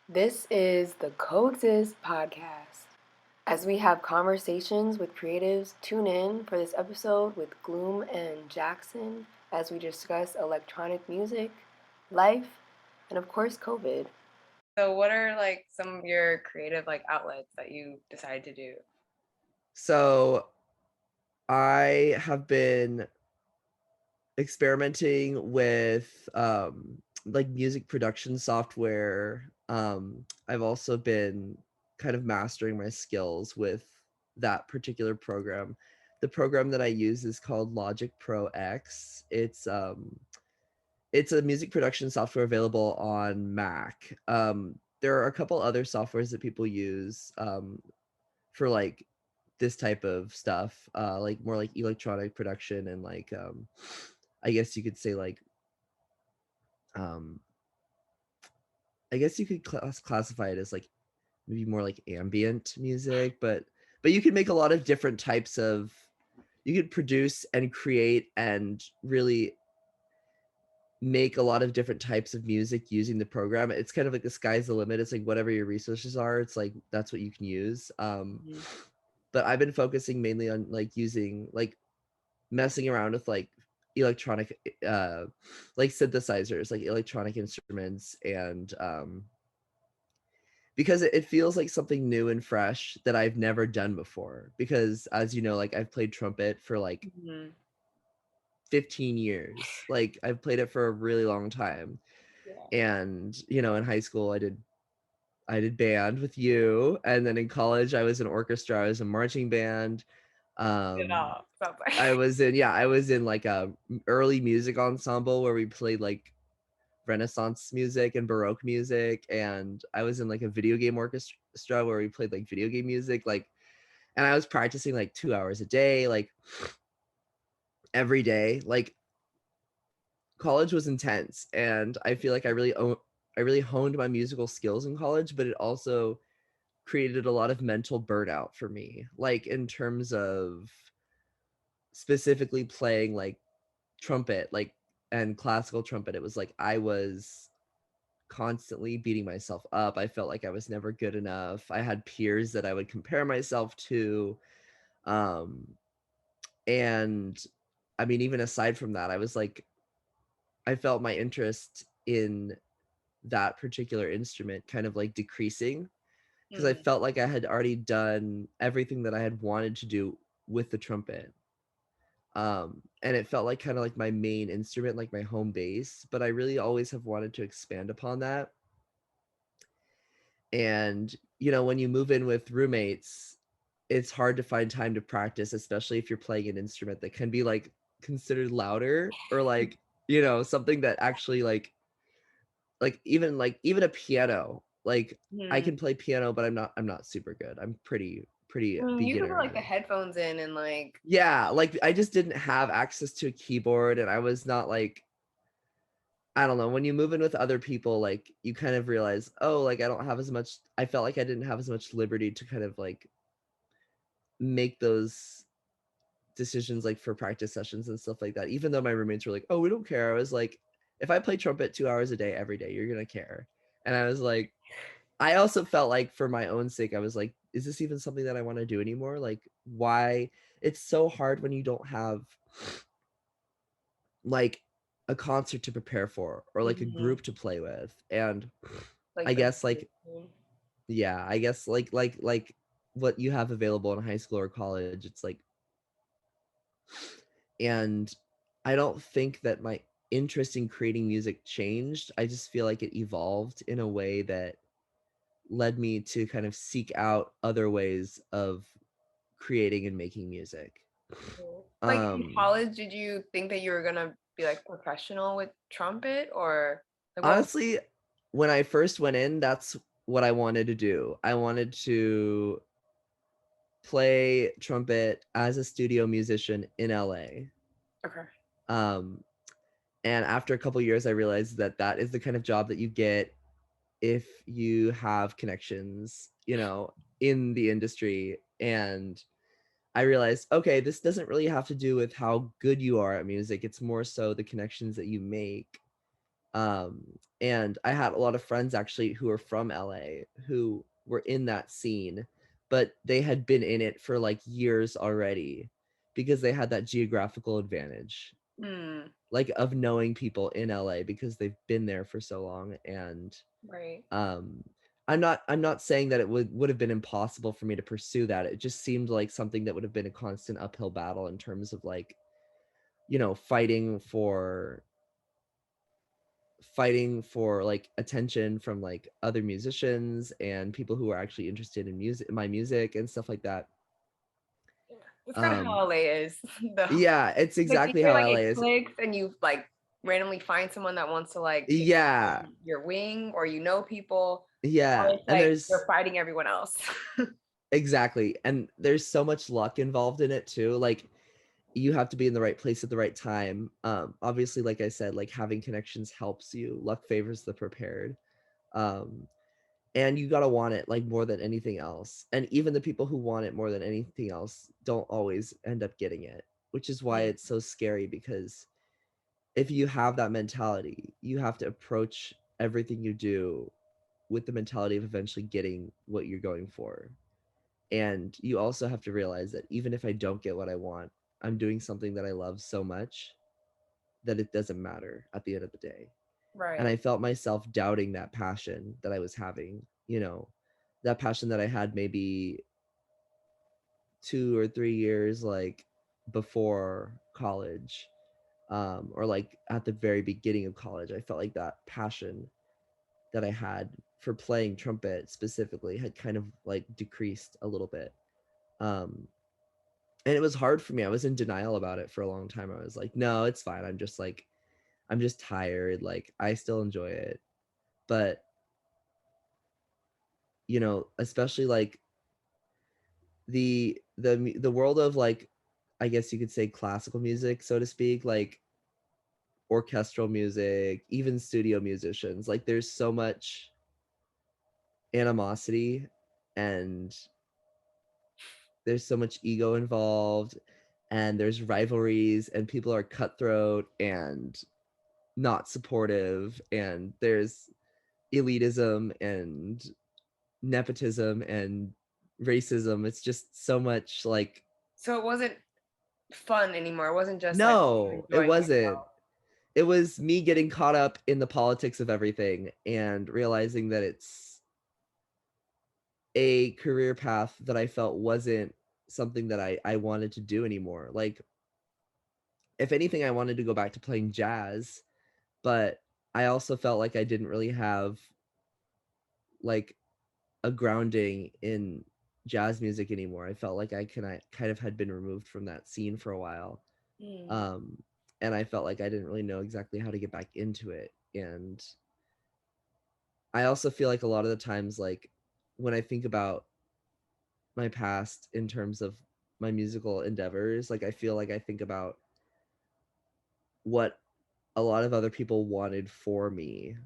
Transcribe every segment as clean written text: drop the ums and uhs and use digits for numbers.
This is the Coexist podcast. As we have conversations with creatives, tune in for this episode with Gloom and Jackson as we discuss electronic music, life, and of course, COVID. So, what are like some of your creative outlets that you decided to do? So I have been experimenting with like music production software. I've also been kind of mastering my skills with that particular program. The program that I use is called Logic Pro X. It's a music production software available on Mac. There are a couple other softwares that people use for like this type of stuff, like more like electronic production and like I guess you could say like um I guess you could classify it as like maybe more like ambient music, but you can make a lot of different types of, you could produce and create and really make a lot of different types of music using the program. It's kind of like the sky's the limit. It's like whatever your resources are, it's like that's what you can use. But I've been focusing mainly on like using like messing around with like electronic like synthesizers, like electronic instruments, and because it feels like something new and fresh that I've never done before, because as you know, like I've played trumpet for like Mm-hmm. 15 years. Like I've played it for a really long time. Yeah. And in high school I did band with you, and then in college I was in orchestra, I was in marching band. It um all sounds like. I was in like a early music ensemble where we played like Renaissance music and Baroque music, and I was in like a video game orchestra where we played like video game music, like, and I was practicing like 2 hours a day, like every day. Like college was intense, and I feel like I really honed my musical skills in college, but it also created a lot of mental burnout for me, like in terms of specifically playing like trumpet, like, and classical trumpet. It was like I was constantly beating myself up. I felt like I was never good enough. I had peers that I would compare myself to. Um and I mean, even aside from that, I was like, I felt my interest in that particular instrument kind of like decreasing, because I Mm. felt like I had already done everything that I had wanted to do with the trumpet. And it felt like kind of like my main instrument, like my home base, but I really always have wanted to expand upon that. And when you move in with roommates, it's hard to find time to practice, especially if you're playing an instrument that can be like considered louder, or like something that actually like even a piano, like I Hmm. can play piano, but I'm not super good. I'm pretty You could put beginner like at the it. headphones in and like. Yeah, like I just didn't have access to a keyboard, and I was not like, I don't know, when you move in with other people, like you kind of realize, oh, like I felt like I didn't have as much liberty to kind of like make those decisions, like for practice sessions and stuff like that. Even though my roommates were like, oh, we don't care. I was like, if I play trumpet 2 hours a day every day, you're gonna care. And I was like, I also felt like for my own sake, I was like, is this even something that I want to do anymore? Like, why? It's so hard when you don't have like a concert to prepare for, or like a Mhm. group to play with. And I Like the. guess like, yeah, I guess like what you have available in high school or college, it's like, and I don't think that my interest in creating music changed. I just feel like it evolved in a way that led me to kind of seek out other ways of creating and making music. Like in Um college, did you think that you were gonna be like professional with trumpet or like what was. Honestly, when I first went in, that's what I wanted to do. I wanted to play trumpet as a studio musician in LA. Okay. Um and after a couple years I realized that that is the kind of job that you get if you have connections, in the industry. And I realized, okay, this doesn't really have to do with how good you are at music. It's more so the connections that you make. Um, And I had a lot of friends actually who were from LA who were in that scene, but they had been in it for like years already because they had that geographical advantage, Mm, like of knowing people in LA because they've been there for so long. And right. um I'm not saying that it would have been impossible for me to pursue that. It just seemed like something that would have been a constant uphill battle in terms of like, fighting for like attention from like other musicians and people who are actually interested in music, my music and stuff like that. Yeah. That's kind of how um LA is, though. yeah, it's Like you exactly feel how like LA it is. clicks and you like randomly find someone that wants to like take you Yeah, under your wing or you know people, or yeah, it's and like there's you're fighting everyone else. exactly, and there's so much luck involved in it too. Like, you have to be in the right place at the right time. Obviously, like I said, like having connections helps you. Luck favors the prepared. um and you gotta want it like more than anything else. And even the people who want it more than anything else don't always end up getting it, which is why Mm, it's so scary. Because if you have that mentality, you have to approach everything you do with the mentality of eventually getting what you're going for. And you also have to realize that even if I don't get what I want, I'm doing something that I love so much that it doesn't matter at the end of the day. And I right. felt myself doubting that passion that I was having, that passion that I had maybe 2 or 3 years like before college, or like at the very beginning of college. I felt like that passion that I had for playing trumpet specifically had kind of like decreased a little bit. Um, and it was hard for me. I was in denial about it for a long time. I was like, no, it's fine. I'm just tired. Like, I still enjoy it. But, especially like the world of like, I guess you could say classical music, so to speak, like orchestral music, even studio musicians, like there's so much animosity, and there's so much ego involved, and there's rivalries, and people are cutthroat and not supportive, and there's elitism and nepotism and racism. It's just so much like, So it wasn't fun anymore. It wasn't just like no, it enjoying wasn't. myself. It was me getting caught up in the politics of everything and realizing that it's a career path that I felt wasn't something that I wanted to do anymore. Like, if anything, I wanted to go back to playing jazz, but I also felt like I didn't really have like a grounding in jazz music anymore. I felt like I kind of had been removed from that scene for a while. Mm, Um, and I felt like I didn't really know exactly how to get back into it. And I also feel like a lot of the times, like when I think about my past in terms of my musical endeavors, like I feel like I think about what a lot of other people wanted for me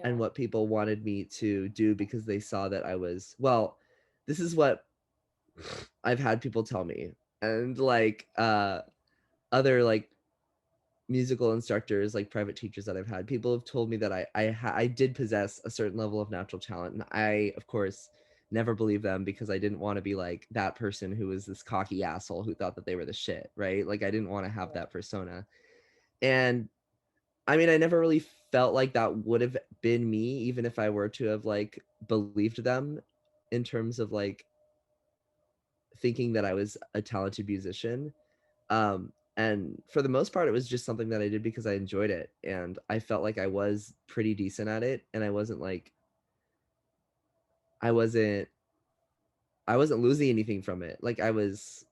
and yeah. what people wanted me to do because they saw that I was, well, this is what I've had people tell me. And like other like musical instructors, like private teachers that I've had, people have told me that I did possess a certain level of natural talent, and I, of course, never believed them because I didn't want to be like that person who was this cocky asshole who thought that they were the shit, right? Like, I didn't want to have Yeah. that persona. And I mean, I never really felt like that would have been me, even if I were to have like believed them in terms of like thinking that I was a talented musician. And for the most part, it was just something that I did because I enjoyed it, and I felt like I was pretty decent at it, and I wasn't I wasn't losing anything from it. Like, I was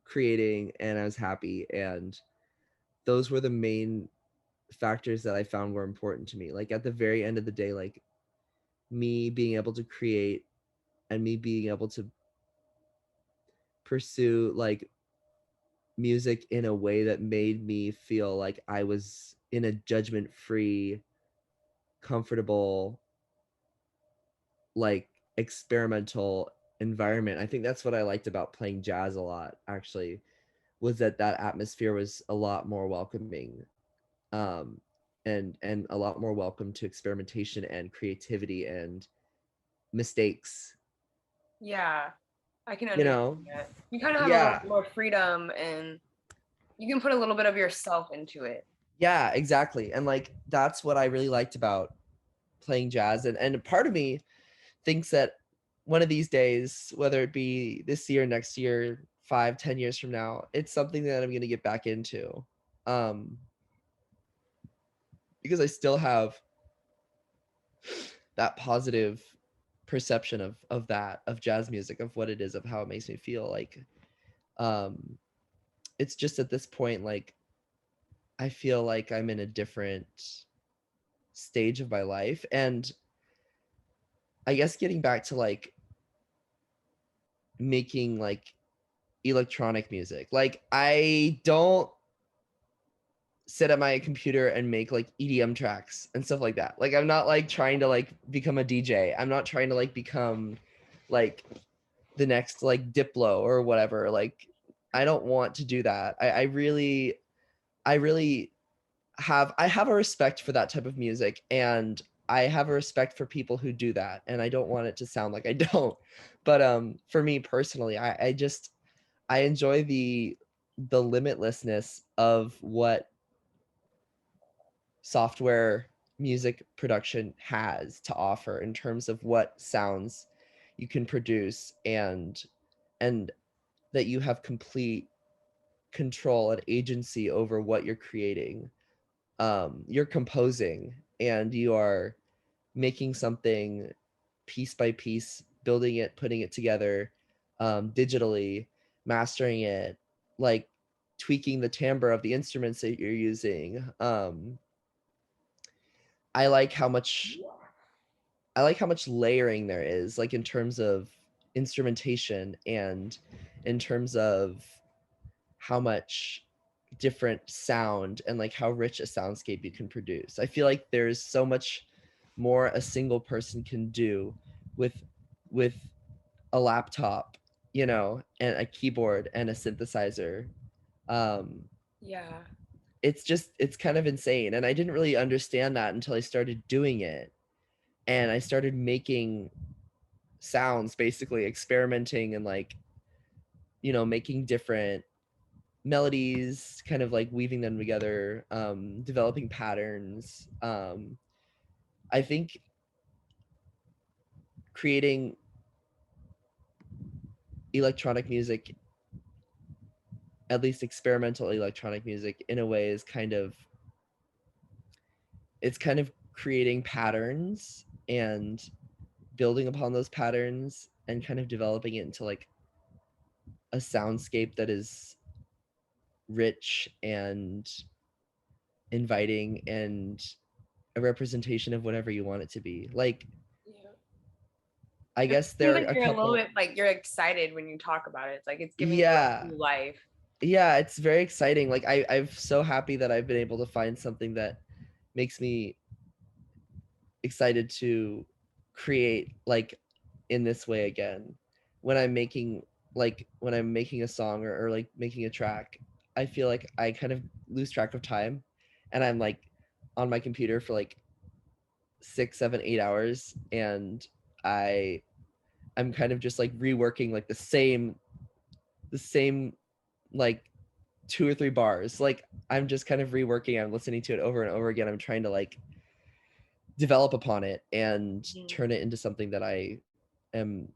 creating and I was happy, and those were the main factors that I found were important to me. Like, at the very end of the day, like me being able to create and me being able to pursue like music in a way that made me feel like I was in a judgment free, comfortable, like experimental environment. I think that's what I liked about playing jazz a lot, actually, was that atmosphere was a lot more welcoming. Um and a lot more welcome to experimentation and creativity and mistakes. Yeah, I can You understand know? that. You kind of have a little Yeah. bit more freedom and you can put a little bit of yourself into it. Yeah, exactly. And like that's what I really liked about playing jazz. And part of me thinks that one of these days, whether it be this year, next year, 5, 10 years from now, it's something that I'm gonna get back into. Um, because I still have that positive perception of that, of jazz music, of what it is, of how it makes me feel. Like um it's just at this point, like I feel like I'm in a different stage of my life. And I guess getting back to like making like electronic music. Like I don't sit at my computer and make like EDM tracks and stuff like that. Like I'm not like trying to like become a DJ. I'm not trying to like become like the next like Diplo or whatever. Like I don't want to do that. I really I have a respect for that type of music, and I have a respect for people who do that, and I don't want it to sound like I don't. But for me personally, I just I enjoy the limitlessness of what software music production has to offer in terms of what sounds you can produce, and that you have complete control and agency over what you're creating. You're composing and you are making something piece by piece, building it, putting it together, digitally, mastering it, like tweaking the timbre of the instruments that you're using. I like how much I like how much layering there is, like in terms of instrumentation and in terms of how much different sound and like how rich a soundscape you can produce. I feel like there's so much more a single person can do with with a laptop, you know, and a keyboard and a synthesizer. Um, Yeah. it's kind of insane, and I didn't really understand that until I started doing it, and I started making sounds, basically experimenting and like making different melodies, kind of like weaving them together, developing patterns. I think creating electronic music, at least experimental electronic music, in a way is kind of creating patterns and building upon those patterns and kind of developing it into like a soundscape that is rich and inviting and a representation of whatever you want it to be. Like Yeah. I It guess seems there are like a you're a little couple. bit like you're excited when you talk about it. It's like it's giving you a Yeah. new life. Yeah, it's very exciting. Like I'm so happy that I've been able to find something that makes me excited to create like in this way again. When I'm making when I'm making a song, or like making a track, I feel like I kind of lose track of time, and I'm like on my computer for like 6, 7, 8 hours, and I I'm kind of just like reworking like the same like 2 or 3 bars. Like I'm just kind of reworking. I'm listening to it over and over again. I'm trying to like develop upon it and Mhm. turn it into something that I am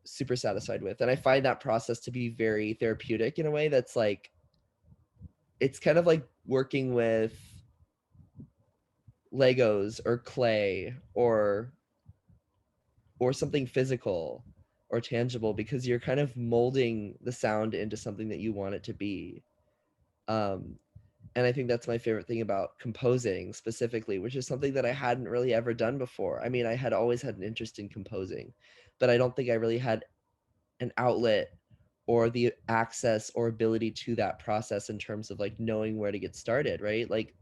super satisfied with. And I find that process to be very therapeutic in a way that's like it's kind of like working with Legos or clay or something physical or tangible, because you're kind of molding the sound into something that you want it to be. Um, and I think that's my favorite thing about composing specifically, which is something that I hadn't really ever done before. I mean, I had always had an interest in composing, but I don't think I really had an outlet or the access or ability to that process in terms of like knowing where to get started, right? Like,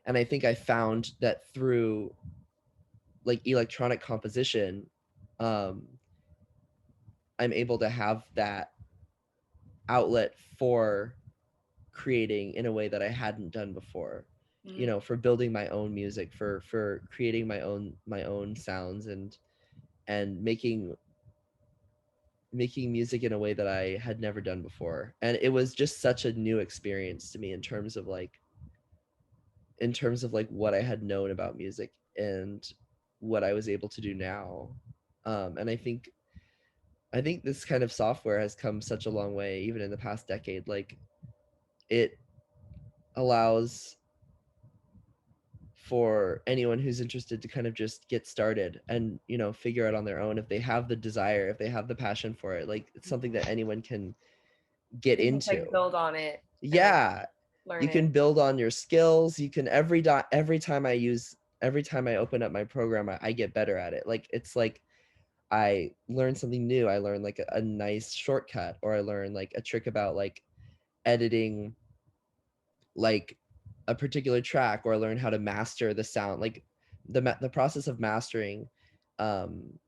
and I think I found that through like electronic composition, um, I'm able to have that outlet for creating in a way that I hadn't done before. Mm. for building my own music, for creating my own sounds, and making music in a way that I had never done before. And it was just such a new experience to me in terms of like what I had known about music and what I was able to do now. And I think this kind of software has come such a long way, even in the past decade. Like, it allows for anyone who's interested to kind of just get started and figure out on their own if they have the desire, if they have the passion for it. Like, it's something that anyone can get You just into. like build on it and like Yeah, learn you it. can build on your skills. You can every time I open up my program, I get better at it. Like, it's like I learn something new. I learn like a nice shortcut, or I learn like a trick about like editing like a particular track, or I learn how to master the sound. Like, the process of mastering um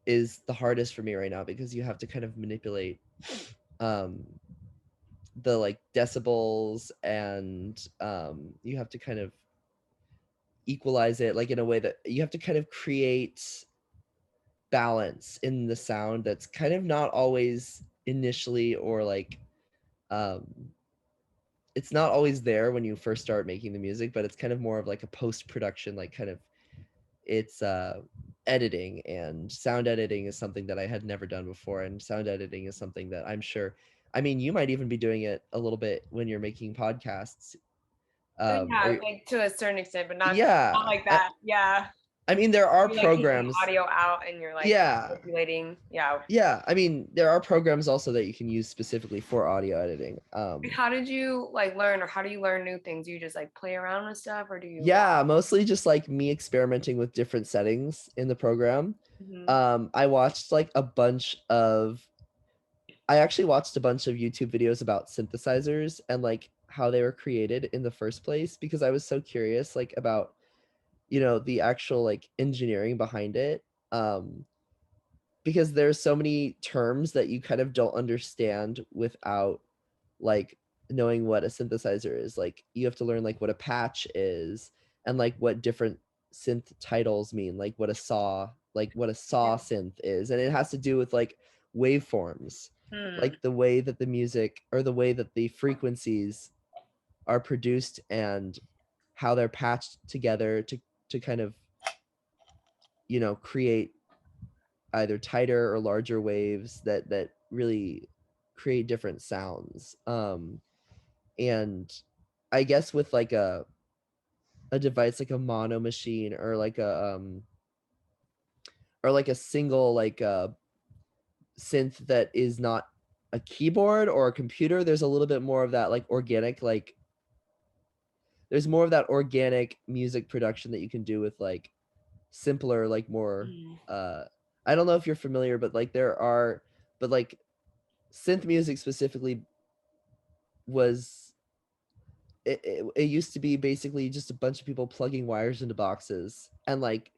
is the hardest for me right now, because you have to kind of manipulate um the like decibels, and you have to kind of equalize it, like in a way that you have to kind of create balance in the sound that's kind of not always initially, or like um it's not always there when you first start making the music, but it's kind of more of like a post production, like kind of it's editing. And sound editing is something that I had never done before, and sound editing is something that I'm sure, I mean, you might even be doing it a little bit when you're making podcasts. Yeah, Or like to a certain extent, but not yeah, like that. Yeah. I mean, there are You're like taking programs. audio out and you're like Yeah, manipulating. Yeah. yeah. I mean, there are programs also that you can use specifically for audio editing. How did you like learn, or how do you learn new things? Do you just like play around with stuff, or do you watch? Yeah, mostly just like me experimenting with different settings in the program. Mhm. I watched like a bunch of I actually watched a bunch of YouTube videos about synthesizers and like how they were created in the first place, because I was so curious like about the actual like engineering behind it. Um because there's so many terms that you kind of don't understand without like knowing what a synthesizer is. Like, you have to learn like what a patch is, and like what different synth titles mean, like what a saw Yeah. synth is, and it has to do with like waveforms, Hmm. like the way that the music, or the way that the frequencies are produced, and how they're patched together to kind of create either tighter or larger waves that really create different sounds. And I guess with like a device like a mono machine, or like a single like synth that is not a keyboard or a computer, there's a little bit more of that like organic, like there's more of that organic music production that you can do with like simpler, like more Mm. uh I don't know if you're familiar, but like but like synth music specifically was it used to be basically just a bunch of people plugging wires into boxes, and like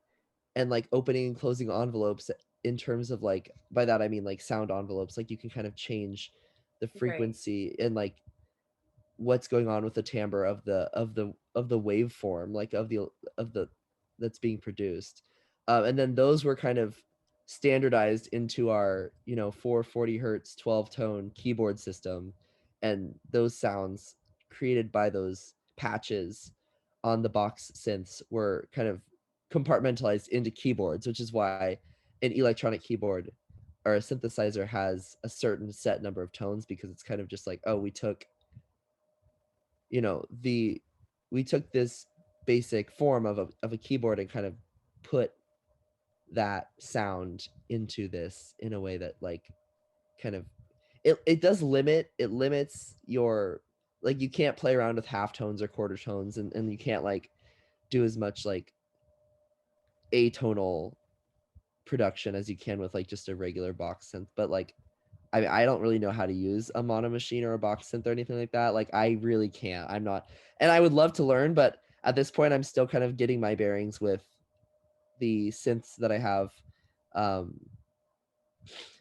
opening and closing envelopes, in terms of like, by that I mean like sound envelopes. Like, you can kind of change the Right. frequency and like what's going on with the timbre of the waveform, like of the that's being produced. And then those were kind of standardized into our 440 hertz 12 tone keyboard system, and those sounds created by those patches on the box synths were kind of compartmentalized into keyboards, which is why an electronic keyboard or a synthesizer has a certain set number of tones, because it's kind of just like, oh, the we took this basic form of a keyboard and kind of put that sound into this in a way that like kind of it limits your, like, you can't play around with half tones or quarter tones, and you can't like do as much like atonal production as you can with like just a regular box synth. But like, I mean, I don't really know how to use a mono machine or a box synth or anything like that. Like, I really can't. I'm not, and I would love to learn, but at this point, I'm still kind of getting my bearings with the synths that I have, um,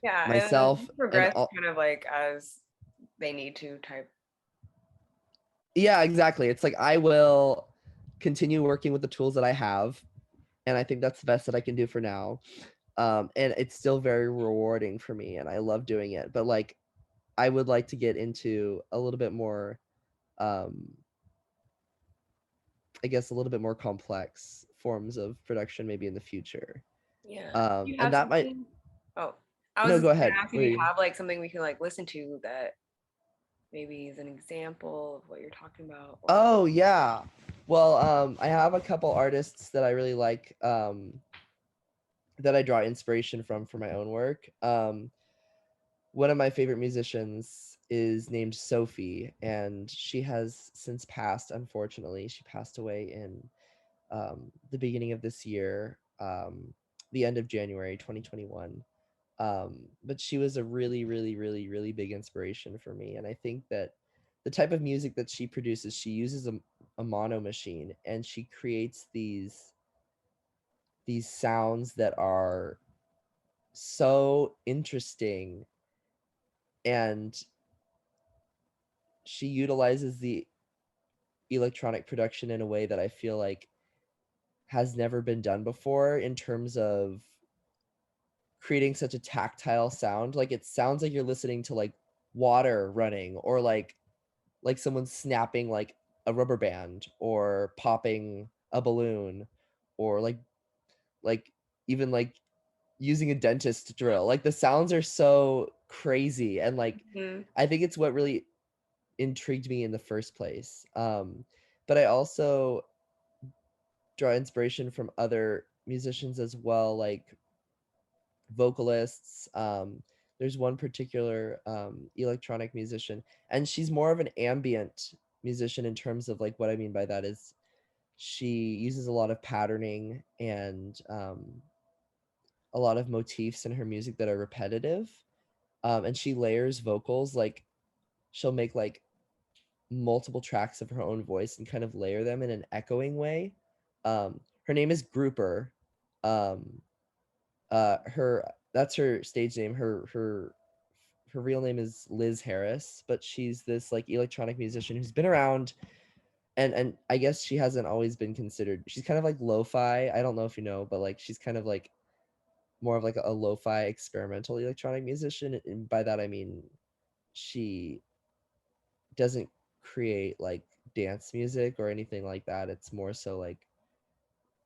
Yeah, and myself, and progress all. kind of like as they need to type. Yeah, exactly. It's like I will continue working with the tools that I have, and I think that's the best that I can do for now. And it's still very rewarding for me, and I love doing it. But like, I would like to get into a little bit more, um, I guess, a little bit more complex forms of production maybe in the future. Yeah. Do you And have that might something? Oh, I was no, just go gonna ahead. ask if What are you you? have like something we can like listen to that maybe is an example of what you're talking about, or Oh yeah. Well, I have a couple artists that I really like, that I draw inspiration from for my own work. One of my favorite musicians is named Sophie, and she has since passed. Unfortunately, she passed away in the beginning of this year, the end of January 2021. But she was a really, really, really, really big inspiration for me, and I think that the type of music that she produces, she uses a mono machine, and she creates these sounds that are so interesting, and she utilizes the electronic production in a way that I feel like has never been done before in terms of creating such a tactile sound. Like it sounds like you're listening to like water running, or like someone snapping like a rubber band, or popping a balloon, or like even like using a dentist drill. Like the sounds are so crazy, and like Mhm. I think it's what really intrigued me in the first place. But I also draw inspiration from other musicians as well, like vocalists. There's one particular electronic musician, and she's more of an ambient musician. In terms of like, what I mean by that is she uses a lot of patterning and a lot of motifs in her music that are repetitive. And she layers vocals, like she'll make like multiple tracks of her own voice and kind of layer them in an echoing way. Her name is Grouper. Um, her That's her stage name. Her real name is Liz Harris, but she's this like electronic musician who's been around, and I guess she hasn't always been considered. She's kind of like lo-fi. I don't know if you know, but like she's kind of like more of like a lo-fi experimental electronic musician, and by that I mean she doesn't create like dance music or anything like that. It's more so like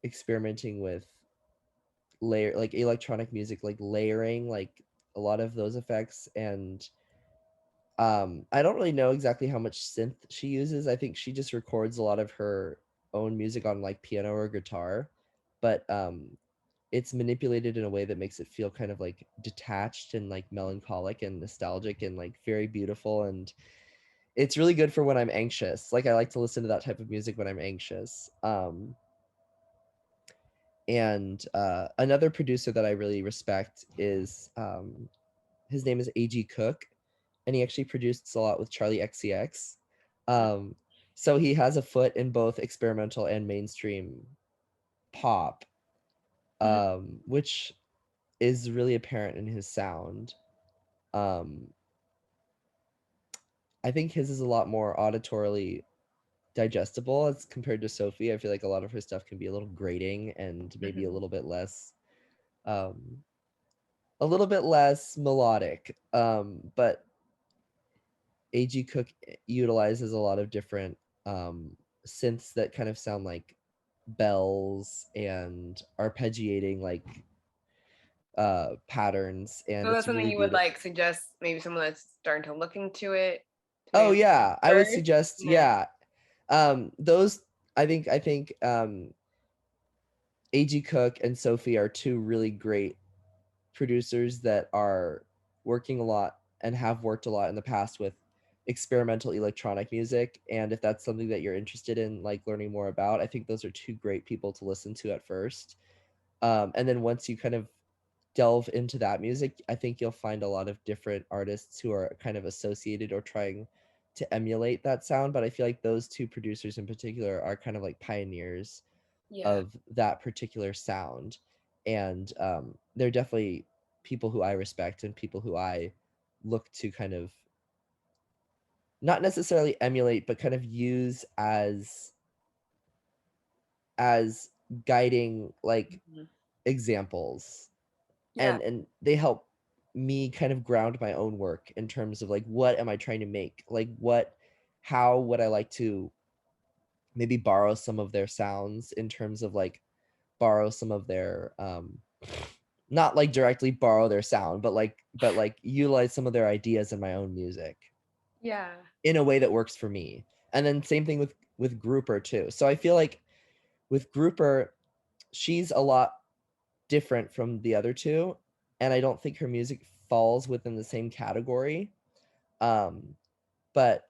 experimenting with layer like electronic music, like layering like a lot of those effects. And I don't really know exactly how much synth she uses. I think she just records a lot of her own music on like piano or guitar, but it's manipulated in a way that makes it feel kind of like detached and like melancholic and nostalgic and like very beautiful. And it's really good for when I'm anxious. Like I like to listen to that type of music when I'm anxious. And Another producer that I really respect is his name is AG Cook, and he actually produced a lot with Charlie XCX. Um, so he has a foot in both experimental and mainstream pop, Mhm. which is really apparent in his sound. Um, I think his is a lot more auditorily digestible as compared to Sophie. I feel like a lot of her stuff can be a little grating and maybe Mhm. um, a little bit less melodic. But AG Cook utilizes a lot of different synths that kind of sound like bells and arpeggiating like patterns, and So it's that's something really you would beautiful. like suggest maybe someone that's starting to look into it to Oh maybe yeah, I would first. suggest, Yeah. yeah. Those I think AG Cook and Sophie are two really great producers that are working a lot and have worked a lot in the past with experimental electronic music. And if that's something that you're interested in like learning more about, I think those are two great people to listen to at first. And then once you kind of delve into that music, I think you'll find a lot of different artists who are kind of associated or trying to emulate that sound. But I feel like those two producers in particular are kind of like pioneers Yeah. of that particular sound. And they're definitely people who I respect and people who I look to kind of not necessarily emulate, but kind of use as guiding like Mhm. examples, Yeah. and they help me kind of ground my own work in terms of like what am I trying to make, like what how would I like to maybe borrow some of their sounds in terms of like borrow some of their not like directly borrow their sound, but like utilize some of their ideas in my own music Yeah. in a way that works for me. And then same thing with Grouper too. So I feel like with Grouper, she's a lot different from the other two, and I don't think her music falls within the same category. Um, but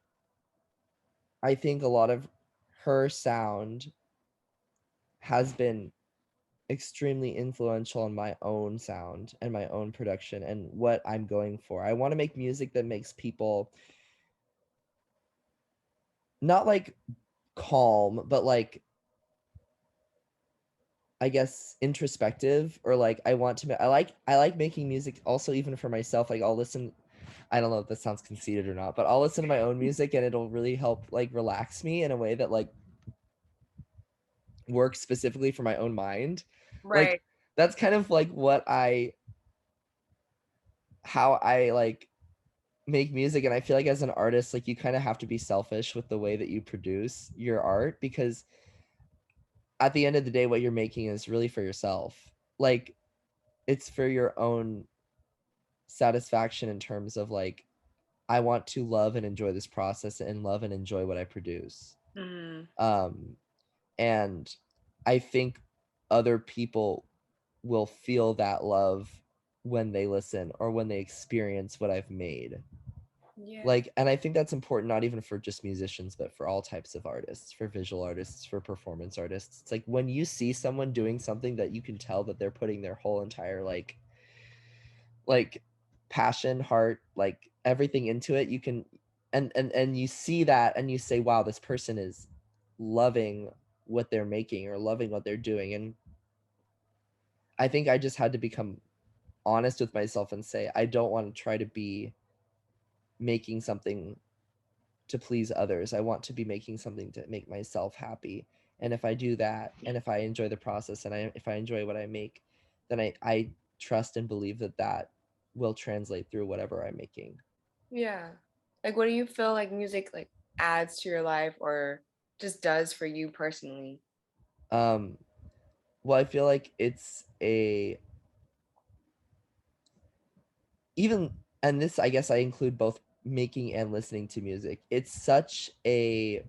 I think a lot of her sound has been extremely influential on my own sound and my own production and what I'm going for. I want to make music that makes people not like calm, but like I guess introspective, or like I want to I like making music also even for myself. Like I'll listen, I don't know if this sounds conceited or not, but I'll listen to my own music and it'll really help like relax me in a way that like works specifically for my own mind. Like Right. that's kind of like what I how I like make music, and I feel like as an artist like you kind of have to be selfish with the way that you produce your art, because at the end of the day what you're making is really for yourself. Like it's for your own satisfaction in terms of like I want to love and enjoy this process and love and enjoy what I produce. Mm. Um and I think other people will feel that love when they listen or when they experience what I've made. Yeah. Like, and I think that's important not even for just musicians but for all types of artists, for visual artists, for performance artists. It's like when you see someone doing something that you can tell that they're putting their whole entire like passion, heart, like everything into it, you can and you see that and you say wow, this person is loving what they're making or loving what they're doing. And I think I just had to become honest with myself and say I don't want to try to be making something to please others. I want to be making something to make myself happy. And if I do that, and if I enjoy the process, and if I enjoy what I make, then I trust and believe that that will translate through whatever I'm making. Yeah. Like, what do you feel like music like adds to your life or just does for you personally? Um, well, I feel like it's a even, and this I guess I include both making and listening to music. It's such an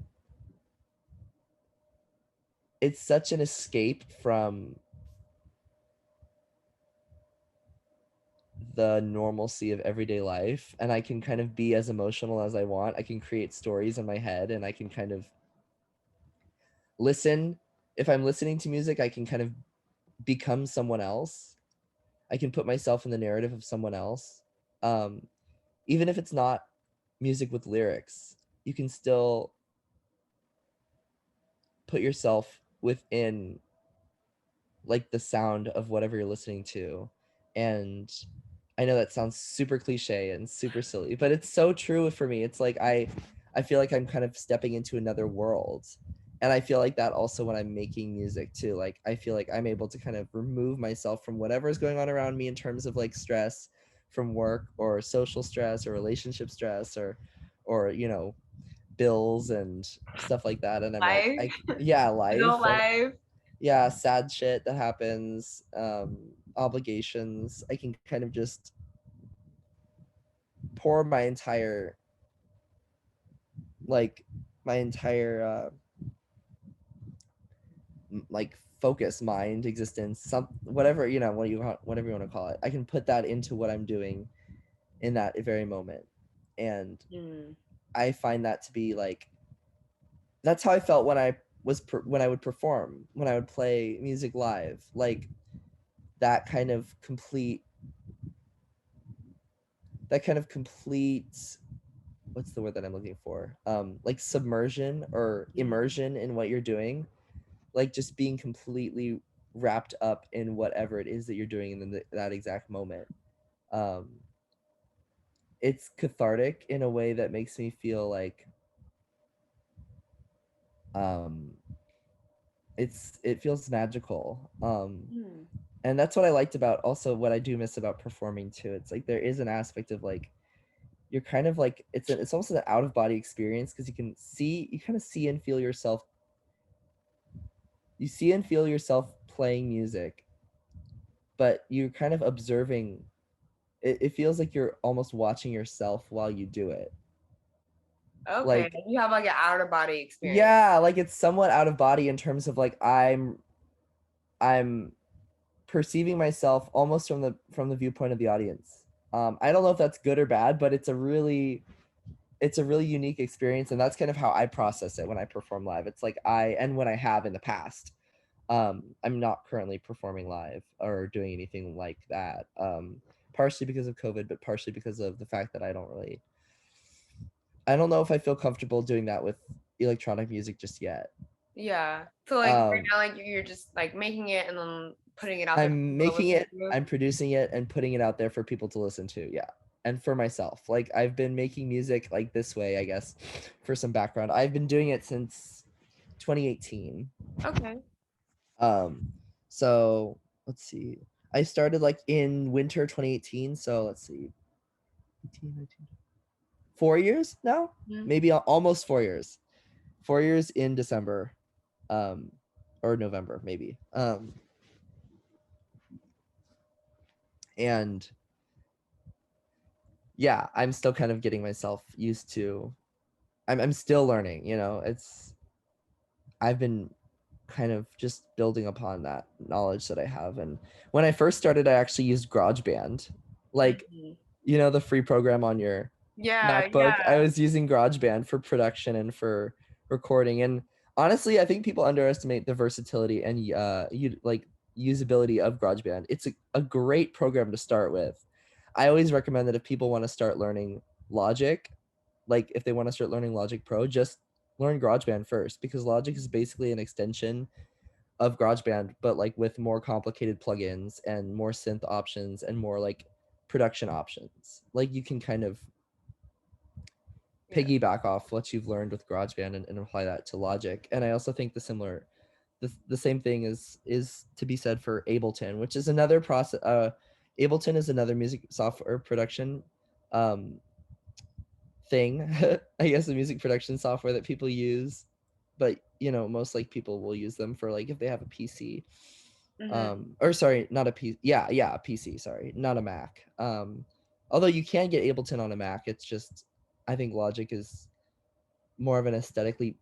escape from the normalcy of everyday life, and I can kind of be as emotional as I want. I can create stories in my head, and I can kind of listen. If I'm listening to music, I can kind of become someone else. I can put myself in the narrative of someone else. Um, Even if it's not music with lyrics, you can still put yourself within like the sound of whatever you're listening to. And I know that sounds super cliche and super silly, but it's so true for me. It's like I feel like I'm kind of stepping into another world. And I feel like that also when I'm making music too. Like I feel like I'm able to kind of remove myself from whatever is going on around me in terms of like stress from work or social stress or relationship stress or you know, bills and stuff like that. And I'm like Life, yeah, adult life and life. yeah, sad shit that happens, obligations. I can kind of just pour my entire like my entire like focus, mind, existence, some whatever you know, whatever you want to call it. I can put that into what I'm doing in that very moment, and Mm. I find that to be like that's how I felt when when I would perform, when I would play music live, like that kind of complete that kind of complete what's the word that I'm looking for? Like submersion or Mm. immersion in what you're doing, like just being completely wrapped up in whatever it is that you're doing in that exact moment. Um, it's cathartic in a way that makes me feel like um it feels magical. Hmm. And that's what I liked about, also what I do miss about performing too. It's like there is an aspect of like you're kind of like it's almost an out of body experience, because you kind of see and feel yourself, playing music, but you're kind of observing. It feels like you're almost watching yourself while you do it. Okay, Like, you have like an out of body experience. yeah, like it's somewhat out of body in terms of like I'm perceiving myself almost from the viewpoint of the audience. I don't know if that's good or bad, but it's a really unique experience, and that's kind of how I process it when I perform live. It's like and when I have in the past. I'm not currently performing live or doing anything like that. Partially because of COVID, but partially because of the fact that I don't know if I feel comfortable doing that with electronic music just yet. Yeah. So like right Um, now, like you're just like making it and then putting it out there for I'm people to making listen it, to. I'm producing it, and putting it out there for people to listen to. Yeah. And for myself. Like, I've been making music like this way, I guess, for some background. I've been doing it since 2018. Okay. Um, so let's see. I started like in winter 2018. So let's see, 18, 19, 4 years now, Mhm. maybe almost 4 years. 4 years in December, um, or November maybe. And yeah, I'm still kind of getting myself used to. I'm still learning. I've been kind of just building upon that knowledge that I have. And when I first started, I actually used GarageBand, like, Mhm. the free program on your Yeah, MacBook. I yeah. was using GarageBand for production and for recording. And honestly, I think people underestimate the versatility and usability of GarageBand. It's a great program to start with. I always recommend that if people want to start learning Logic, like if they want to start learning Logic Pro, just learn GarageBand first, because Logic is basically an extension of GarageBand, but like with more complicated plugins and more synth options and more like production options. Like, you can kind of Yeah. piggyback off what you've learned with GarageBand and apply that to Logic. And I also think the same thing is to be said for Ableton, which is another process. Ableton is another music software production um, thing. I guess a music production software that people use, but most like people will use them for like if they have a PC. Hmm. Or sorry, not a PC. Yeah, a PC. Sorry, not a Mac. Although you can get Ableton on a Mac, it's just I think Logic is more of an aesthetically.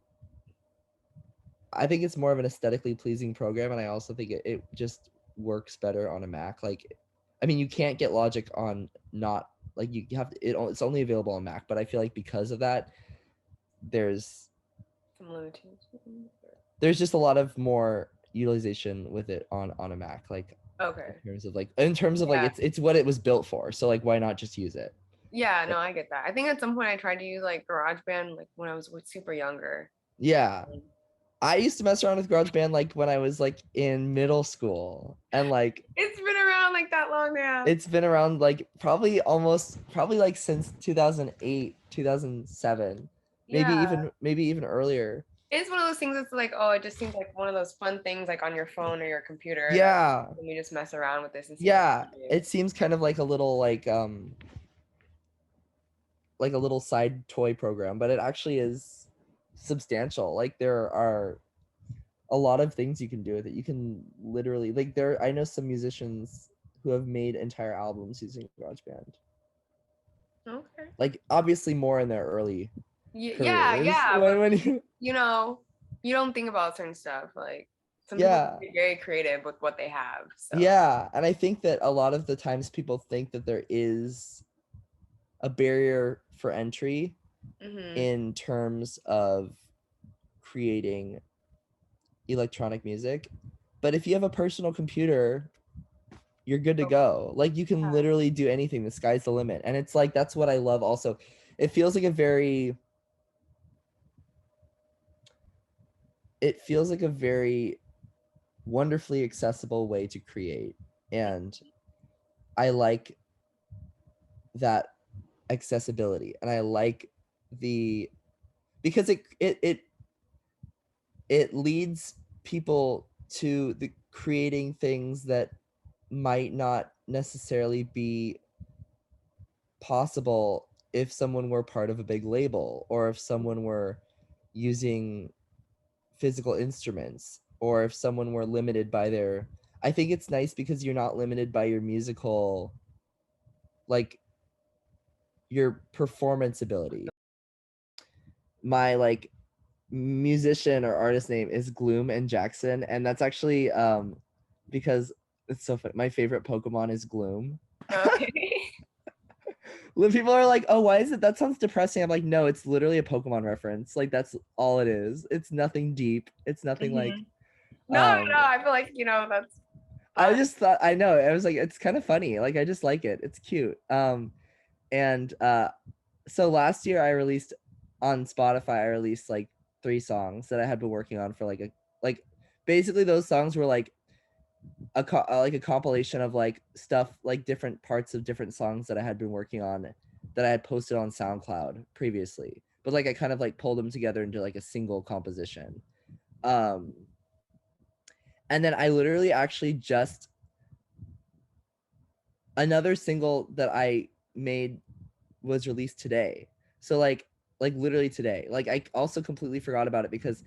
I think it's more of an aesthetically pleasing program, and I also think it just works better on a Mac. Like, I mean, you can't get Logic on not like you have it's only available on Mac, but I feel like because of that, there's Some limitations. there's just a lot of more utilization with it on a Mac, like Okay. in terms of like Yeah. it's what it was built for. So like, why not just use it? Yeah, no, I get that. I think at some point I tried to use like GarageBand like when I was super younger. Yeah. I used to mess around with GarageBand like when I was like in middle school, and like It's been around like that long now. it's been around like probably like since 2008, 2007, Yeah. maybe even earlier. It's one of those things that's like, oh, it just seems like one of those fun things like on your phone or your computer that Yeah. let me just mess around with this and see what Yeah, I can do. it seems kind of like a little like a little side toy program, but it actually is substantial. Like, there are a lot of things you can do with it. You can literally like I know some musicians who have made entire albums using GarageBand. Okay. Like, obviously more in their early Yeah, careers yeah, but when like, you you know, you don't think about certain stuff. Like some people can yeah. be very creative with what they have. So, Yeah, and I think that a lot of the times people think that there is a barrier for entry hmm. in terms of creating electronic music. But if you have a personal computer, you're good to go. Like, you can literally do anything. The sky's the limit. And it's like that's what I love also. It feels like a very it feels like a very wonderfully accessible way to create. And I like that accessibility, and I like the because it leads people to the creating things that might not necessarily be possible if someone were part of a big label, or if someone were using physical instruments, or if someone were limited by their I think it's nice because you're not limited by your musical, like, your performance ability. My like musician or artist name is Gloom Jackson, and that's actually because it's so fun. My favorite Pokemon is Gloom. Okay. When people are like, "Oh, why is it? That sounds depressing." I'm like, "No, it's literally a Pokemon reference. Like that's all it is. It's nothing deep. It's nothing like." No, I feel like, that's I fun. just thought I know. I was like, it's kind of funny. Like I just like it. It's cute. And so last year I released on Spotify. I released like 3 songs that I had been working on for like basically those songs were like like a compilation of like stuff, like different parts of different songs that I had been working on that I had posted on SoundCloud previously, but like I kind of like pulled them together into like a single composition. um and then I literally actually just another single that I made was released today. So like literally today. Like I also completely forgot about it because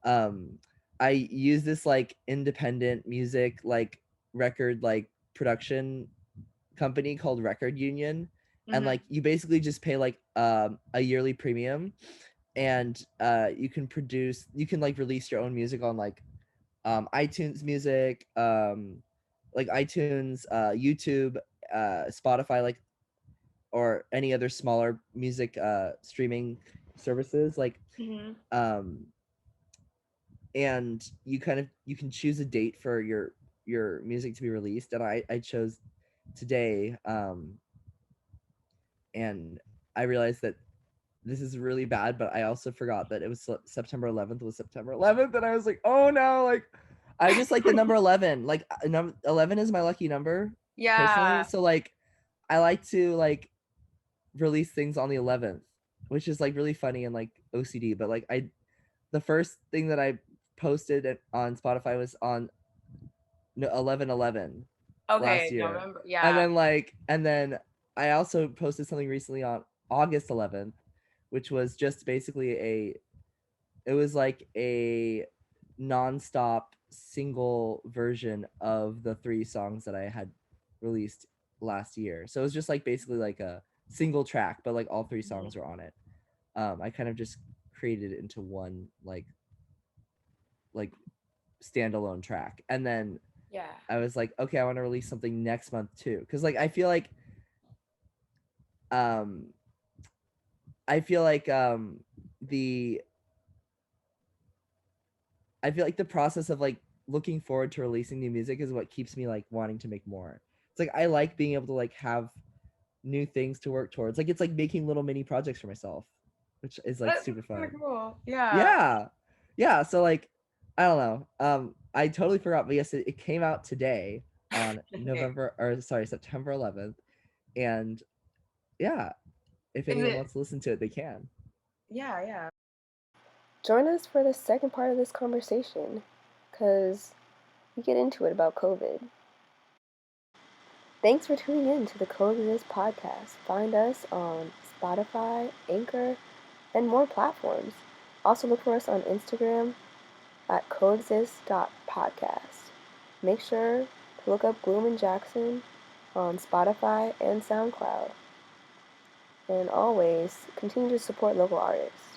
um I use this like independent music like record like production company called Record Union, and like you basically just pay like a yearly premium, and you can like release your own music on like iTunes Music, like iTunes, YouTube, Spotify, like, or any other smaller music streaming services, like um and you can choose a date for your music to be released, and I chose today, and I realized that this is really bad, but I also forgot that it was September 11th was September 11th, and I was like, oh no, like I just like the number 11, like 11 is my lucky number personally, Yeah. so like I like to like release things on the 11th, which is like really funny and like OCD, but like the first thing that I posted on Spotify was on 11/11 last Okay, year. November. And Yeah. then I also posted something recently on August 11th, which was just basically it was like a nonstop single version of the 3 songs that I had released last year. So it was just like basically like a single track, but like all 3 songs were on it. I kind of just created it into one like standalone track. And then Yeah. I was like, okay, I want to release something next month too, because like um I feel like the I feel like the process of like looking forward to releasing new music is what keeps me like wanting to make more. It's like I like being able to like have new things to work towards. Like it's like making little mini projects for myself, which is like That's super kind of fun. cool. Yeah. Yeah. Yeah. So like I don't know. I totally forgot, but yes, it came out today on Okay. September 11th. And yeah, if Is anyone it? wants to listen to it, they can. Yeah, yeah. Join us for the second part of this conversation, because we get into it about COVID. Thanks for tuning in to the Coexist podcast. Find us on Spotify, Anchor, and more platforms. Also look for us on Instagram at coexist.podcast. Make sure to look up Gloom Jackson on Spotify and SoundCloud. And always continue to support local artists.